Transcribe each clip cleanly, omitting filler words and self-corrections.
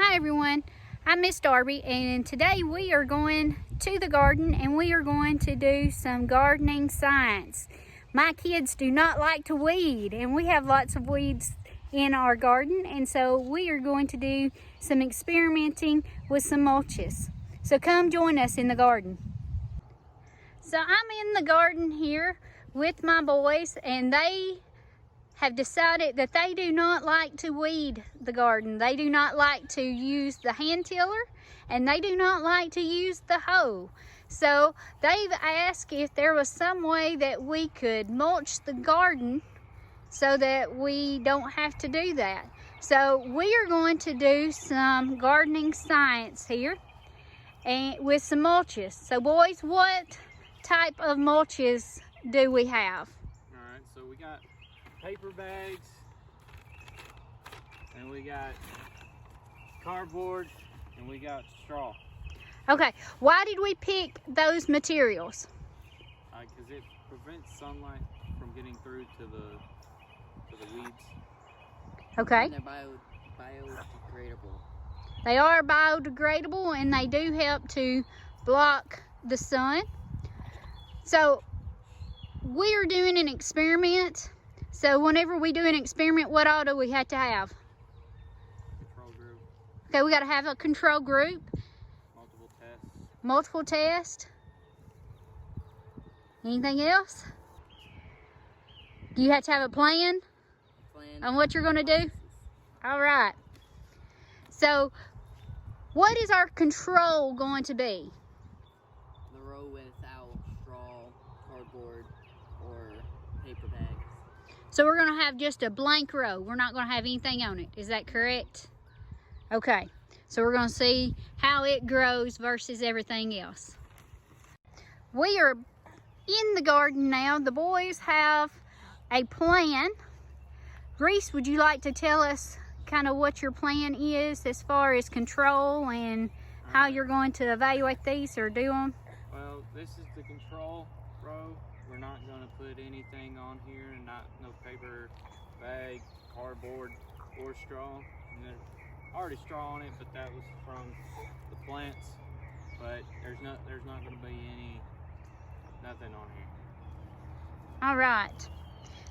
Hi everyone, I'm Miss Darby, and today we are going to the garden and we are going to do some gardening science. My kids do not like to weed, and we have lots of weeds in our garden, and so we are going to do some experimenting with some mulches. So come join us in the garden. So I'm in the garden here with my boys, and they have decided that they do not like to weed the garden. They do not like to use the hand tiller, and they do not like to use the hoe. So they've asked if there was some way that we could mulch the garden so that we don't have to do that. So we are going to do some gardening science here and with some mulches. So boys, what type of mulches do we have? All right, so we got paper bags, and we got cardboard, and we got straw. Okay, why did we pick those materials? Because it prevents sunlight from getting through to the weeds. Okay. And they're biodegradable. They are biodegradable, and they do help to block the sun. So we are doing an experiment. So whenever we do an experiment, what all do we have to have? Control group. Okay, we got to have a control group. Multiple tests. Multiple tests. Anything else? Do you have to have a plan on what you're going to do? All right. So what is our control going to be? The row without straw, cardboard, or paper bags. So we're going to have just a blank row. We're not going to have anything on it. Is that correct? Okay. So we're going to see how it grows versus everything else. We are in the garden now. The boys have a plan. Reese, would you like to tell us kind of what your plan is as far as control and how you're going to evaluate these or do them? Well, this is the control row. We're not going to put anything on here, and no paper bag, cardboard, or straw. And there's already straw on it, but that was from the plants. But there's not going to be nothing on here. All right.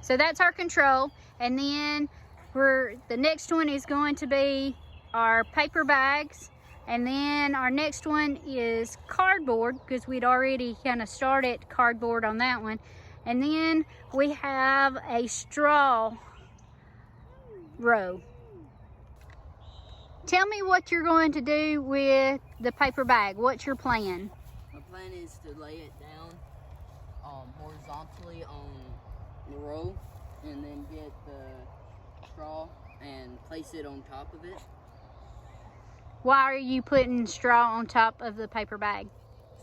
So that's our control, and then the next one is going to be our paper bags, and then our next one is cardboard, because we'd already kind of started cardboard on that one, and then we have a straw row. Tell me what you're going to do with the paper bag. What's your plan? My plan is to lay it down horizontally on the row, and then get the straw and place it on top of it. Why are you putting straw on top of the paper bag?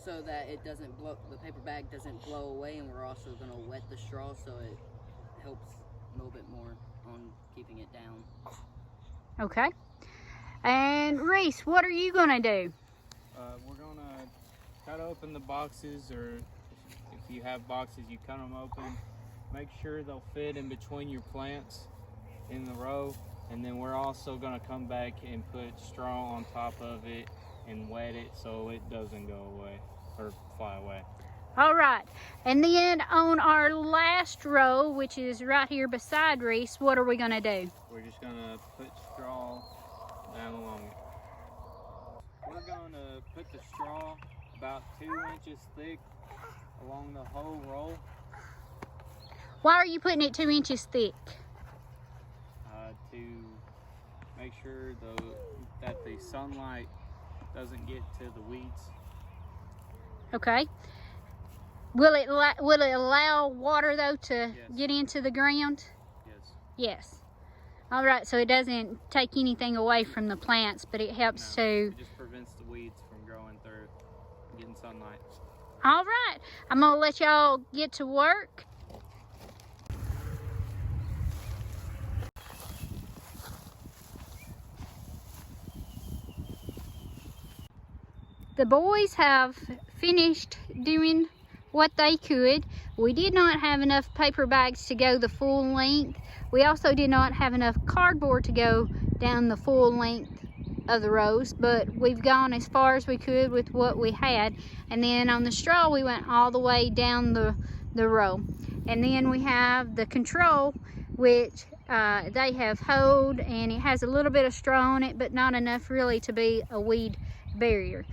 So that it doesn't blow, the paper bag doesn't blow away, and we're also going to wet the straw so it helps a little bit more on keeping it down. Okay. And Reese, what are you going to do? We're going to cut open the boxes, or if you have boxes, you cut them open. Make sure they'll fit in between your plants in the row, and then we're also going to come back and put straw on top of it and wet it so it doesn't go away or fly away. All right, and then on our last row, which is right here beside Reese, what are we going to do? We're just going to put straw down along it. We're going to put the straw about 2 inches thick along the whole row. Why are you putting it 2 inches thick? To make sure that the sunlight doesn't get to the weeds. Okay. Will it allow water though to get into the ground? Yes. Yes. All right, so it doesn't take anything away from the plants, but it helps to... It just prevents the weeds from growing through, getting sunlight. All right, I'm gonna let y'all get to work. The boys have finished doing what they could. We did not have enough paper bags to go the full length. We also did not have enough cardboard to go down the full length of the rows, but we've gone as far as we could with what we had. And then on the straw, we went all the way down the row. And then we have the control, which they have hoed, and it has a little bit of straw on it, but not enough really to be a weed barrier.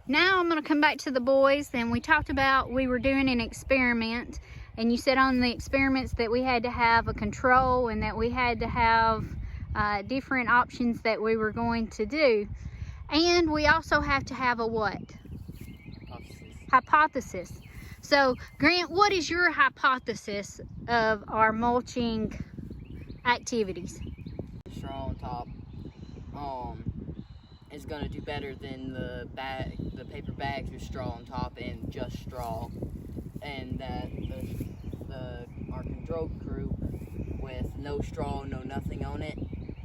Now I'm going to come back to the boys, and we talked about we were doing an experiment, and you said on the experiments that we had to have a control and that we had to have different options that we were going to do. And we also have to have a what? Hypothesis. So Grant, what is your hypothesis of our mulching activities? Straw on top is going to do better than the paper bags with straw on top and just straw, and that our control group with no straw, no nothing on it,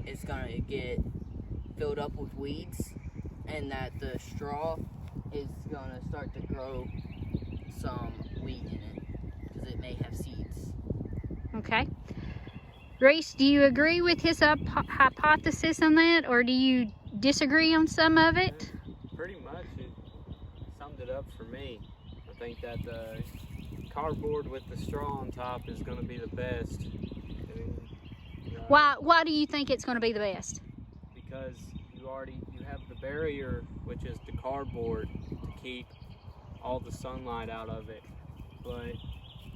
is going to get filled up with weeds, and that the straw is going to start to grow some wheat in it because it may have seeds. Okay. Reese, do you agree with his hypothesis on that, or do you disagree on some of it? Pretty much, it summed it up for me. I think that the cardboard with the straw on top is going to be the best. Why do you think it's going to be the best? Because you have the barrier, which is the cardboard, to keep all the sunlight out of it. But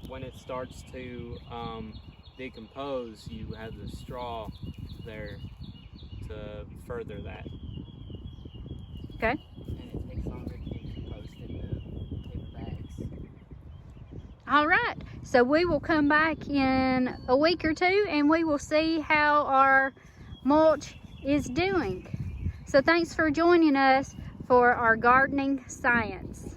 when it starts to decompose, you have the straw there to further that. Okay. And it takes longer to decompose than the paper bags. All right. So we will come back in a week or two and we will see how our mulch is doing. So thanks for joining us for our gardening science.